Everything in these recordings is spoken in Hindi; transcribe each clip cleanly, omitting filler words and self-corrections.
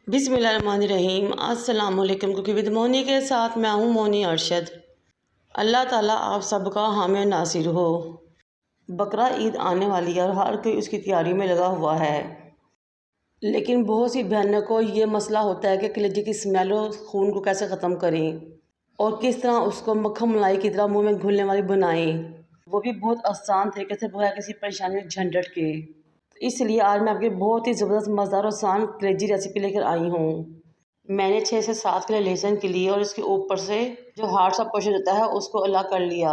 बिस्मिल्लाहिर्रहमानिर्रहीम। अस्सलाम वालेकुम। कुकी विद मोनी के साथ मैं हूँ मोनी अरशद। अल्लाह ताला आप सबका हामी नासिर हो। बकरा ईद आने वाली है और हर कोई उसकी तैयारी में लगा हुआ है, लेकिन बहुत सी बहनों को ये मसला होता है कि कलेजे की स्मेल और खून को कैसे ख़त्म करें और किस तरह उसको मक्खन मलाई की तरह मुँह में घुलने वाली बनाएं, वो भी बहुत आसान तरीके से, बगैर किसी परेशानी झंझट के। इसलिए आज मैं आपके बहुत ही ज़बरदस्त मज़ेदार और आसान कलेजी रेसिपी लेकर आई हूँ। मैंने 6 से 7 किलो लहसुन के लिए और इसके ऊपर से जो हार्ड सा पोर्शन होता है उसको अलग कर लिया।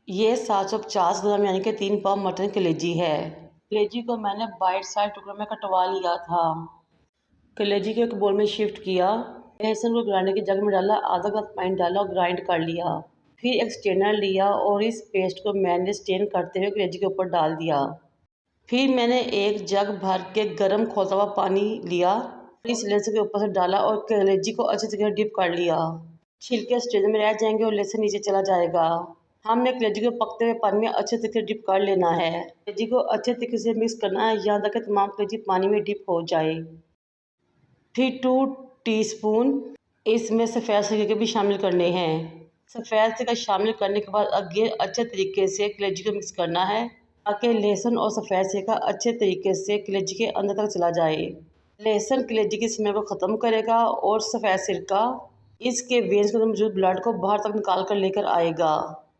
ये 750 ग्राम यानी कि 3 पाव मटन कलेजी है। कलेजी को मैंने बाइट साइज टुकड़ों में कटवा लिया था। कलेजी को एक बोल में शिफ्ट किया। लहसुन को ग्राइंडर की जग में डाला, आधा ग्लास पानी डाला और ग्राइंड कर लिया। फिर एक स्ट्रेनर लिया और इस पेस्ट को मैंने स्ट्रेन करते हुए कलेजी के ऊपर डाल दिया। फिर मैंने एक जग भर के गर्म खौलता हुआ पानी लिया, इस लहसुन के ऊपर से डाला और कलेजी को अच्छी तरह डिप कर लिया। छिलके स्ट्रेनर में रह जाएंगे और लहसुन नीचे चला जाएगा। हमने कलेजी को पकते हुए पानी में अच्छे तरीके से डिप कर लेना है। कलेजी को अच्छे तरीके से मिक्स करना है यहाँ तक कि तमाम कलेजी पानी में डिप हो जाए। फिर 2 टीस्पून इसमें सफ़ेद सिरके के भी शामिल करने हैं। सफ़ेद सिरका शामिल करने के बाद अगेन अच्छे तरीके से कलेजी को मिक्स करना है ताकि लहसुन और सफ़ेद सिरका अच्छे तरीके से कलेजी के अंदर तक चला जाए। लहसुन कलेजी की स्मेल को ख़त्म करेगा और सफ़ेद सिरका इसके वेन्स में मौजूद ब्लड को बाहर तक निकाल कर लेकर आएगा,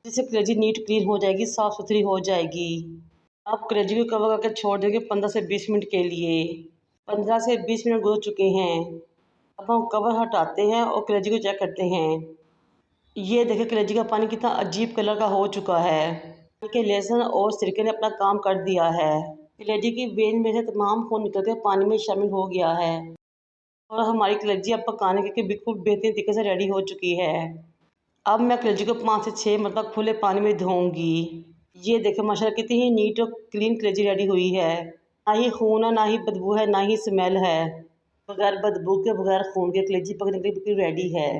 जिससे कलेजी नीट क्लीन हो जाएगी, साफ़ सुथरी हो जाएगी। आप कलेजी को कवर करके छोड़ देंगे 15 से 20 मिनट के लिए। 15 से 20 मिनट गुजर चुके हैं। अब हम कवर हटाते हैं और कलेजी को चेक करते हैं। ये देखिए कलेजी का पानी कितना अजीब कलर का हो चुका है कि लहसुन और सिरके ने अपना काम कर दिया है। कलेजी की वेन में से तमाम खून निकल के पानी में शामिल हो गया है और हमारी कलेजी अब पकाने के बिल्कुल बेहतरीन तरीके से रेडी हो चुकी है। अब मैं कलेजी को 5 से 6 मतलब खुले पानी में धोऊंगी। ये देखें माशाल्लाह कितनी ही नीट और क्लीन कलेजी रेडी हुई है। ना ही खून है, ना ही बदबू है, ना ही स्मेल है। बगैर बदबू के, बगैर खून के कलेजी पकने के लिए बिल्कुल रेडी है।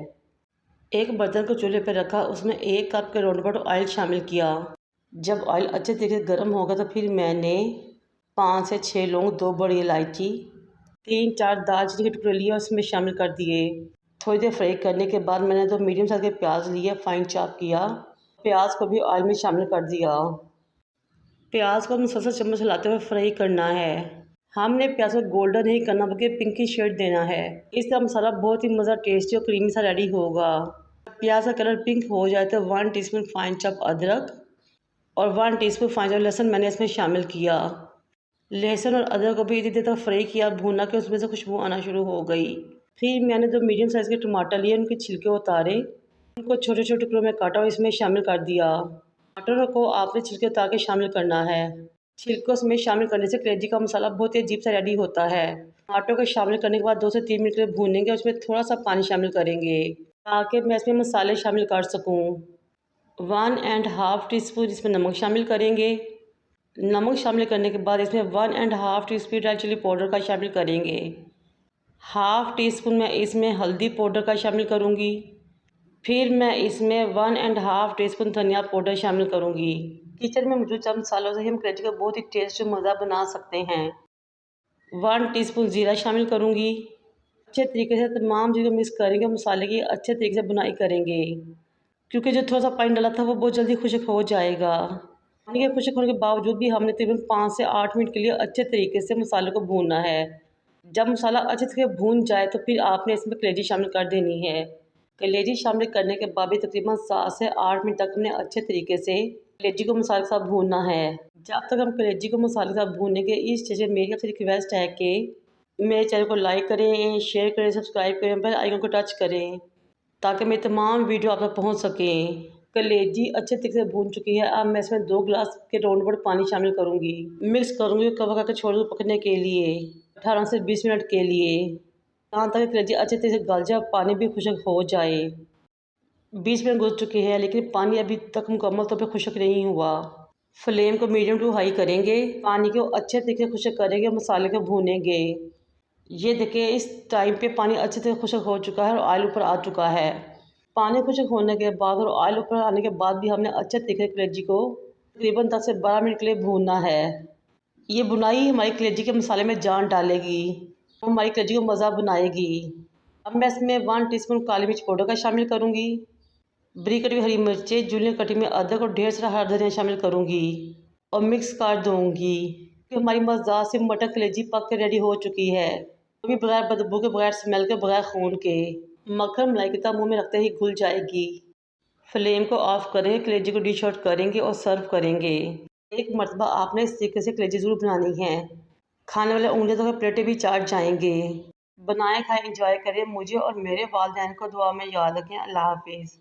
एक बर्तन को चूल्हे पर रखा, उसमें 1 कप के राउंड अबाउट ऑयल शामिल किया। जब ऑयल अच्छे तरीके से गर्म होगा तो फिर मैंने 5 से 6 लौंग, 2 बड़ी इलायची, 3-4 दालचीनी के टुकड़े लिए और उसमें शामिल कर दिए। थोड़ी देर फ्राई करने के बाद मैंने 2 मीडियम साइज़ के प्याज लिए, फाइन चॉप किया। प्याज को भी ऑयल में शामिल कर दिया। प्याज को मुसलसल चम्मच हिलाते हुए फ्राई करना है। हमने प्याज को गोल्डन नहीं करना बल्कि पिंकी शेड देना है। इस तरह मसाला बहुत ही मज़ा, टेस्टी और क्रीमी सा रेडी होगा। प्याज का कलर पिंक हो जाए तो 1 टीस्पून फाइन चॉप अदरक और 1 टीस्पून फाइन चॉप लहसुन मैंने इसमें शामिल किया। लहसुन और अदरक को भी इतनी देर तक फ्राई किया, भूना कि उसमें से खुशबू आना शुरू हो गई। फिर मैंने 2 मीडियम साइज़ के टमाटर लिए, उनके छिलके उतारे, उनको छोटे छोटे टुकड़ों में काटा और इसमें शामिल कर दिया। टमाटरों को आपने छिलके उतार के शामिल करना है। छिलकों में शामिल करने से कलेजी का मसाला बहुत ही अजीब सा रेडी होता है। टमाटरों को शामिल करने के बाद 2 से 3 मिनट के लिए भूनेंगे, उसमें थोड़ा सा पानी शामिल करेंगे ताकि मैं इसमें मसाले शामिल कर सकूँ। 1.5 टीस्पून इसमें नमक शामिल करेंगे। नमक शामिल करने के बाद इसमें 1.5 टीस्पून रेड चिली पाउडर का शामिल करेंगे। हाफ़ टी स्पून मैं इसमें हल्दी पाउडर का शामिल करूँगी। फिर मैं इसमें 1.5 टीस्पून धनिया पाउडर शामिल करूँगी। किचन में मौजूद चंद मसालों से हम कलेजी का बहुत ही टेस्टी मज़ा बना सकते हैं। 1 टीस्पून ज़ीरा शामिल करूँगी। अच्छे तरीके से तमाम चीज़ें मिक्स करेंगे, मसाले की अच्छे तरीके से बुनाई करेंगे, क्योंकि जो थोड़ा सा पानी डाला था वो बहुत जल्दी खुश्क हो जाएगा। पानी के खुश्क होने के बावजूद भी हमने तकरीबन 5 से 8 मिनट के लिए अच्छे तरीके से मसाले को भूनना है। जब मसाला अच्छे से भून जाए तो फिर आपने इसमें कलेजी शामिल कर देनी है। कलेजी शामिल करने के बाद भी तकरीबन 7 से 8 मिनट तक हमने अच्छे तरीके से कलेजी को मसाले के साथ भूनना है। जब तक हम कलेजी को मसाले के साथ भूनेंगे, इस स्टेज में मेरी आपसे रिक्वेस्ट है कि मेरे चैनल को लाइक करें, शेयर करें, सब्सक्राइब करें, बेल आइकन को टच करें ताकि मेरी तमाम वीडियो आप तक पहुँच सकें। कलेजी अच्छे तरीके से भून चुकी है। अब मैं इसमें 2 गिलास के राउंड अबाउट पानी शामिल करूँगी। मिक्स करूँगी, कवर करके छोड़ दूँ पकने के लिए 18 से 20 मिनट के लिए, यहाँ तक कलेजी अच्छे तरीके से गल जाए, पानी भी खुश्क हो जाए। 20 मिनट गुजर चुके हैं लेकिन पानी अभी तक मुकम्मल तौर पे खुश्क नहीं हुआ। फ्लेम को मीडियम टू हाई करेंगे, पानी को अच्छे तरीके से खुश्क करेंगे, मसाले को भूनेंगे। ये देखिए इस टाइम पे पानी अच्छे से खुश्क हो चुका है और ऑयल ऊपर आ चुका है। पानी खुश्क होने के बाद और ऑयल ऊपर आने के बाद भी हमने अच्छे तरीके से कलेजी को तकरीबन 10 से 12 मिनट के लिए भूनना है। ये बुनाई हमारी कलेजी के मसाले में जान डालेगी। वो हमारी कलेजी को मज़ा बनाएगी। अब मैं इसमें 1 टीस्पून काली मिर्च पाउडर का शामिल करूँगी। बारीक कटी हुई हरी मिर्चें, जूलियन कटी में अदरक और ढेर सारा हरा धनिया शामिल करूँगी और मिक्स कर दूँगी कि हमारी मज़ेदार सी मटन कलेजी पक के रेडी हो चुकी है। वो भी बगैर बदबू के, बगैर स्मेल के, बगैर खून के। मक्खन मलाई की तरह मुँह में रखते ही घुल जाएगी। फ्लेम को ऑफ करेंगे, कलेजी को डिश आउट करेंगे और सर्व करेंगे। एक मरतबा आपने इस तरीके से कलेजी ज़रूर बनानी है। खाने वाले उंगलियों तो प्लेटें भी चाट जाएंगे। बनाएं, खाएं, एंजॉय करें। मुझे और मेरे वालिदैन को दुआ में याद रखें। अल्लाह हाफिज़।